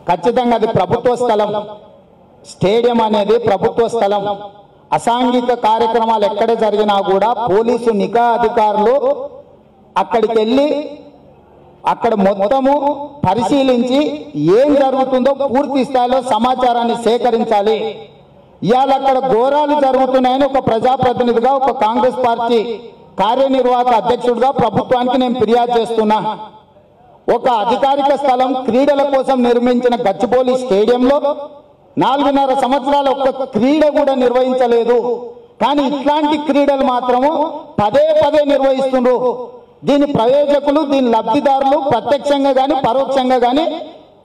ఖచ్చితంగా అది ప్రభుత్వ స్థలం. స్టేడియం అనేది ప్రభుత్వ స్థలం. అసాంఘిక కార్యక్రమాలు ఎక్కడ జరిగినా కూడా పోలీసు నిఘా అధికారులు అక్కడికి వెళ్ళి అక్కడ మొత్తము పరిశీలించి ఏం జరుగుతుందో పూర్తి స్థాయిలో సమాచారాన్ని సేకరించాలి. ఇవాళ అక్కడ ఘోరాలు జరుగుతున్నాయని ఒక ప్రజాప్రతినిధిగా, ఒక కాంగ్రెస్ పార్టీ కార్యనిర్వాహక అధ్యక్షుడిగా ప్రభుత్వానికి నేను ఫిర్యాదు చేస్తున్నా. ఒక అధికారిక స్థలం క్రీడల కోసం నిర్మించిన గచ్చిబౌలి స్టేడియంలో 4.5 సంవత్సరాల ఒక్క క్రీడ కూడా నిర్వహించలేదు. కానీ ఇట్లాంటి క్రీడలు మాత్రము పదే పదే నిర్వహిస్తున్నారు. దీని ప్రయోజకులు, దీని లబ్ధిదారులు ప్రత్యక్షంగా కానీ పరోక్షంగా కానీ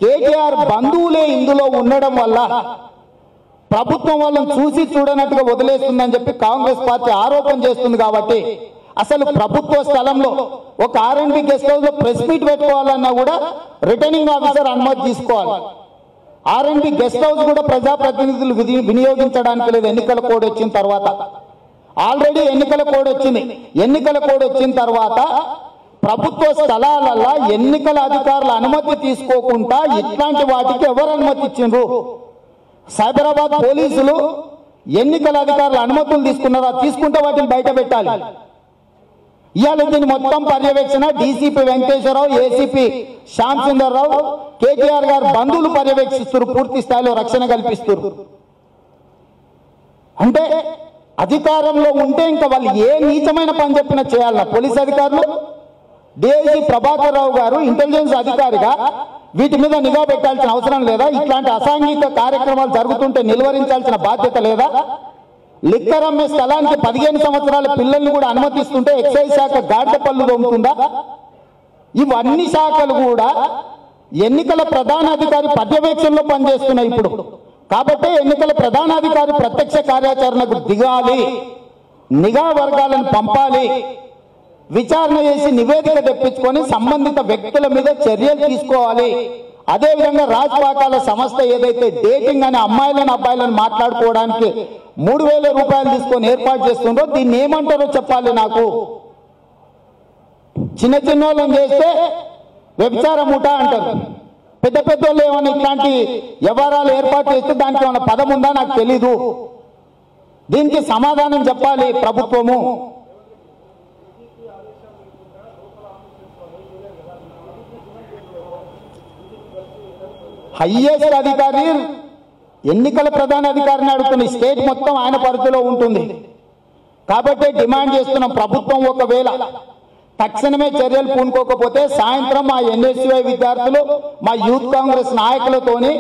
కేటీఆర్ బంధువులే ఇందులో ఉండడం వల్ల ప్రభుత్వం వాళ్ళని చూసి చూడనట్టుగా వదిలేస్తుందని చెప్పి కాంగ్రెస్ పార్టీ ఆరోపణ చేస్తుంది. కాబట్టి అసలు ప్రభుత్వ స్థలంలో ఒక R&B గెస్ట్ హౌస్ లో ప్రెస్ మీట్ పెట్టుకోవాలన్నా కూడా రిటర్నింగ్ ఆఫీసర్ అనుమతి తీసుకోవాలి. R&B గెస్ట్ హౌస్ కూడా ప్రజాప్రతినిధులు వినియోగించడానికి లేదు. ఎన్నికల కోడ్ వచ్చిన తర్వాత ఆల్రెడీ ఎన్నికల కోడ్ వచ్చింది. ఎన్నికల కోడ్ వచ్చిన తర్వాత ప్రభుత్వ స్థలాలల్లో ఎన్నికల అధికారుల అనుమతి తీసుకోకుండా ఇట్లాంటి వాటికి ఎవరు అనుమతి ఇచ్చిండ్రు? సైబరాబాద్ పోలీసులు ఎన్నికల అధికారుల అనుమతులు తీసుకున్నారా? తీసుకుంటే వాటిని బయట పెట్టాలి. ఇవాళ దీని మొత్తం పర్యవేక్షణ డీసీపీ వెంకటేశ్వరరావు, ఏసీపీ శ్యామ్ సుందర్ రావు, కేటీఆర్ గారు బంధువులు పర్యవేక్షిస్తారు, పూర్తి స్థాయిలో రక్షణ కల్పిస్తారు. అంటే అధికారంలో ఉంటే ఇంకా వాళ్ళు ఏ నీచమైన పని చెప్పినా చేయాలన్నా పోలీస్ అధికారులు. డీఐజీ ప్రభాకర్ రావు గారు ఇంటెలిజెన్స్ అధికారిగా వీటి మీద నిఘా పెట్టాల్సిన అవసరం లేదా? ఇట్లాంటి అసాంఘిక కార్యక్రమాలు జరుగుతుంటే నిలువరించాల్సిన బాధ్యత లేదా? లిక్కర్ అమ్మే స్థలానికి 15 సంవత్సరాల పిల్లల్ని కూడా అనుమతిస్తుంటే ఎక్సైజ్ శాఖ గాడిద పళ్ళు దొంగతుందా? ఇవన్నీ శాఖలు కూడా ఎన్నికల ప్రధానాధికారి పర్యవేక్షణలో పనిచేస్తున్నాయి ఇప్పుడు. కాబట్టి ఎన్నికల ప్రధానాధికారి ప్రత్యక్ష కార్యాచరణకు దిగాలి, నిఘా వర్గాలను పంపాలి, విచారణ చేసి నివేదిక తెప్పించుకొని సంబంధిత వ్యక్తుల మీద చర్యలు తీసుకోవాలి. అదేవిధంగా రాజపాకాల సంస్థ ఏదైతే డేటింగ్ అనే అమ్మాయిలను అబ్బాయిలను మాట్లాడుకోవడానికి 3,000 రూపాయలు తీసుకొని ఏర్పాటు చేస్తుందో దీన్ని ఏమంటారో చెప్పాలి నాకు. చిన్న చిన్న వాళ్ళని చేస్తే వ్యభిచార ముఠా అంటారు. పెద్ద పెద్ద వాళ్ళు ఏమన్నా ఇట్లాంటి వ్యవహారాలు ఏర్పాటు చేస్తే దానికి ఏమైనా పదం ఉందా నాకు తెలీదు. దీనికి సమాధానం చెప్పాలి ప్రభుత్వము. హైయెస్ట్ అధికారి ఎన్నికల ప్రధాన అధికారిని అడుగుతుంది. స్టేట్ మొత్తం ఆయన పరిధిలో ఉంటుంది. కాబట్టి డిమాండ్ చేస్తున్నాం, ప్రభుత్వం ఒకవేళ తక్షణమే చర్యలు పూనుకోకపోతే సాయంత్రం మా ఎన్ఎస్యుఐ విద్యార్థులు, మా యూత్ కాంగ్రెస్ నాయకులతోని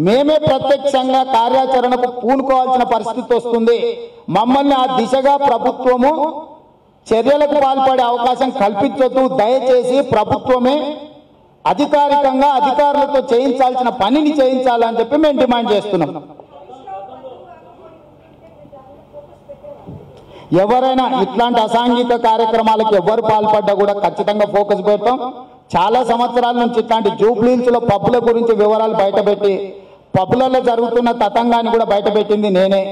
మేమే ప్రత్యక్షంగా కార్యాచరణకు పూనుకోవాల్సిన పరిస్థితి వస్తుంది. మమ్మల్ని ఆ దిశగా ప్రభుత్వము చర్యలకు పాల్పడే అవకాశం కల్పించొద్దు. దయచేసి ప్రభుత్వమే అధికారికంగా అధికారులతో చేయించాల్సిన పనిని చేయించాలని చెప్పి మేము డిమాండ్ చేస్తున్నాం. ఎవరైనా ఇట్లాంటి అసాంఘిక కార్యక్రమాలకు ఎవరు పాల్పడ్డా కూడా ఖచ్చితంగా ఫోకస్ పెడతాం. చాలా సంవత్సరాల నుంచి ఇట్లాంటి జూబ్లీహిల్స్ లో పబ్బుల గురించి వివరాలు బయటపెట్టి పబ్బులలో జరుగుతున్న తతంగాన్ని కూడా బయటపెట్టింది నేనే.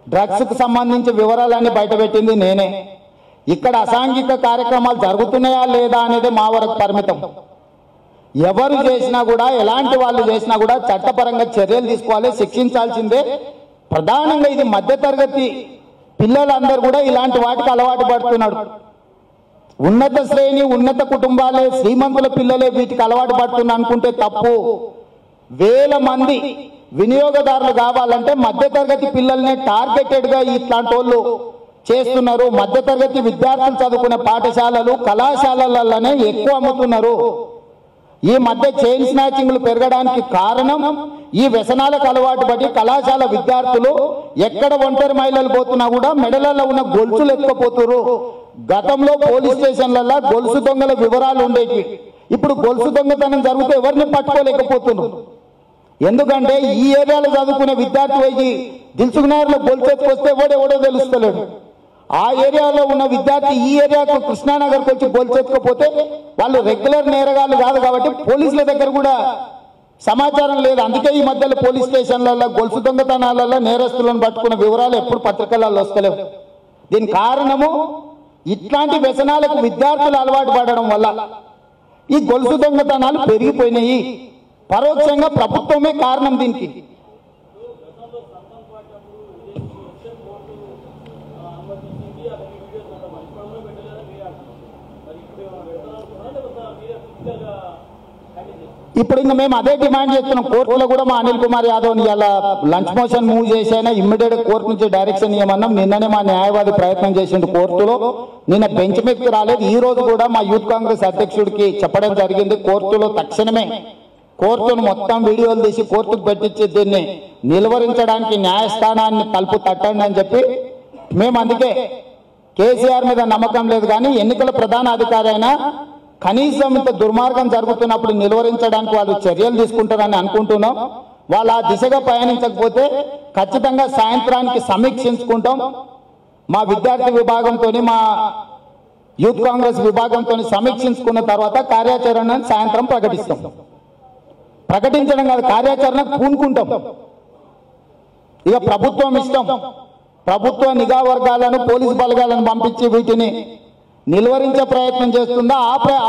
డ్రగ్స్ కు సంబంధించి వివరాలన్నీ బయటపెట్టింది నేనే. ఇక్కడ అసాంఘిక కార్యక్రమాలు జరుగుతున్నాయా లేదా అనేది మా వరకు పరిమితం. ఎవరు చేసినా కూడా, ఎలాంటి వాళ్ళు చేసినా కూడా చట్టపరంగా చర్యలు తీసుకోవాలి, శిక్షించాల్సిందే. ప్రధానంగా ఇది మధ్యతరగతి పిల్లలందరూ కూడా ఇలాంటి వాటికి అలవాటు పడుతున్నాడు. ఉన్నత శ్రేణి, ఉన్నత కుటుంబాలే, శ్రీమంతుల పిల్లలే వీటికి అలవాటు పడుతున్నా అనుకుంటే తప్పు. వేల మంది వినియోగదారులు కావాలంటే మధ్యతరగతి పిల్లల్ని టార్గెటెడ్ గా ఇట్లాంటి వాళ్ళు చేస్తున్నారు. మధ్యతరగతి విద్యార్థులు చదువుకునే పాఠశాలలు, కళాశాలలలోనే ఎక్కువ అమ్ముతున్నారు. ఈ మధ్య చైన్ స్నాచింగ్లు పెరగడానికి కారణం ఈ వ్యసనాలకు అలవాటు పడి కళాశాల విద్యార్థులు ఎక్కడ ఒంటరి మహిళలు పోతున్నా కూడా మెడలలో ఉన్న గొలుసులు ఎత్తుకుపోతున్నారు. గతంలో పోలీస్ స్టేషన్లలో గొలుసు దొంగల వివరాలు ఉండేవి. ఇప్పుడు గొలుసు దొంగతనం జరిగితే ఎవరిని పట్టుకోలేకపోతున్నారు. ఎందుకంటే ఈ ఏరియాలో చదువుకునే విద్యార్థి పోయి దిల్సుఖ్నగర్లో గొలుసు ఎత్తుకొస్తే ఎవడెవడో తెలుస్తలేడు. ఆ ఏరియాలో ఉన్న విద్యార్థి ఈ ఏరియాకు కృష్ణానగర్కి వచ్చి గొలుసు ఎత్తుకపోతే వాళ్ళు రెగ్యులర్ నేరగాళ్ళు కాదు కాబట్టి పోలీసుల దగ్గర కూడా సమాచారం లేదు. అందుకే ఈ మధ్యలో పోలీస్ స్టేషన్లలో గొలుసు దొంగతనాలలో నేరస్తులను పట్టుకున్న వివరాలు ఎప్పుడు పత్రికలలో వస్తలేవు. దీని కారణము ఇట్లాంటి వ్యసనాలకు విద్యార్థులు అలవాటు పడడం వల్ల ఈ గొలుసు దొంగతనాలు పెరిగిపోయినాయి. పరోక్షంగా ప్రభుత్వమే కారణం దీనికి. ఇప్పుడు ఇంకా మేము అదే డిమాండ్ చేస్తున్నాం. కోర్టులో కూడా మా అనిల్ కుమార్ యాదవ్ ఇలా లంచ్ మోషన్ మూవ్ చేసైనా ఇమ్మీడియట్ కోర్టు నుంచి డైరెక్షన్ ఇవ్వమన్నాం. నిన్ననే మా న్యాయవాది ప్రయత్నం చేసిండు కోర్టులో, నిన్న బెంచ్ మీదకి రాలేదు. ఈ రోజు కూడా మా యూత్ కాంగ్రెస్ అధ్యక్షుడికి చెప్పడం జరిగింది, కోర్టులో తక్షణమే కోర్టును మొత్తం వీడియోలు తీసి కోర్టుకు పెట్టించి దీన్ని నిలువరించడానికి న్యాయస్థానాన్ని తలుపు తట్టండి అని చెప్పి. మేము అందుకే కేసీఆర్ మీద నమ్మకం లేదు, కానీ ఎన్నికల ప్రధాన అధికారి అయినా కనీసం ఇంత దుర్మార్గం జరుగుతున్నప్పుడు నిలువరించడానికి వాళ్ళు చర్యలు తీసుకుంటారని అనుకుంటున్నాం. వాళ్ళు ఆ దిశగా పయనించకపోతే ఖచ్చితంగా సాయంత్రానికి సమీక్షించుకుంటాం. మా విద్యార్థి విభాగంతో మా యూత్ కాంగ్రెస్ విభాగంతో సమీక్షించుకున్న తర్వాత కార్యాచరణను సాయంత్రం ప్రకటిస్తాం. ప్రకటించడం కాదు, కార్యాచరణకు పూనుకుంటాం. ఇక ప్రభుత్వం ఇష్టం. ప్రభుత్వ నిఘా వర్గాలను పోలీసు బలగాలను పంపించి వీటిని నిలువరించే ప్రయత్నం చేస్తుందా,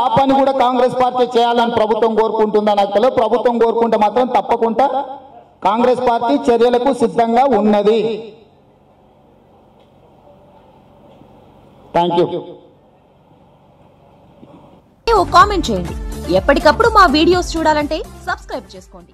ఆ పని కూడా కాంగ్రెస్ పార్టీ చేయాలని ప్రభుత్వం కోరుకుంటుందా నాకు తెలియదు. ప్రభుత్వం కోరుకుంటే మాత్రం తప్పకుండా కాంగ్రెస్ పార్టీ చర్యలకు సిద్ధంగా ఉన్నది. Thank you. కామెంట్ చేయండి. ఎప్పటికప్పుడు మా వీడియోస్ చూడాలంటే సబ్స్క్రైబ్ చేసుకోండి.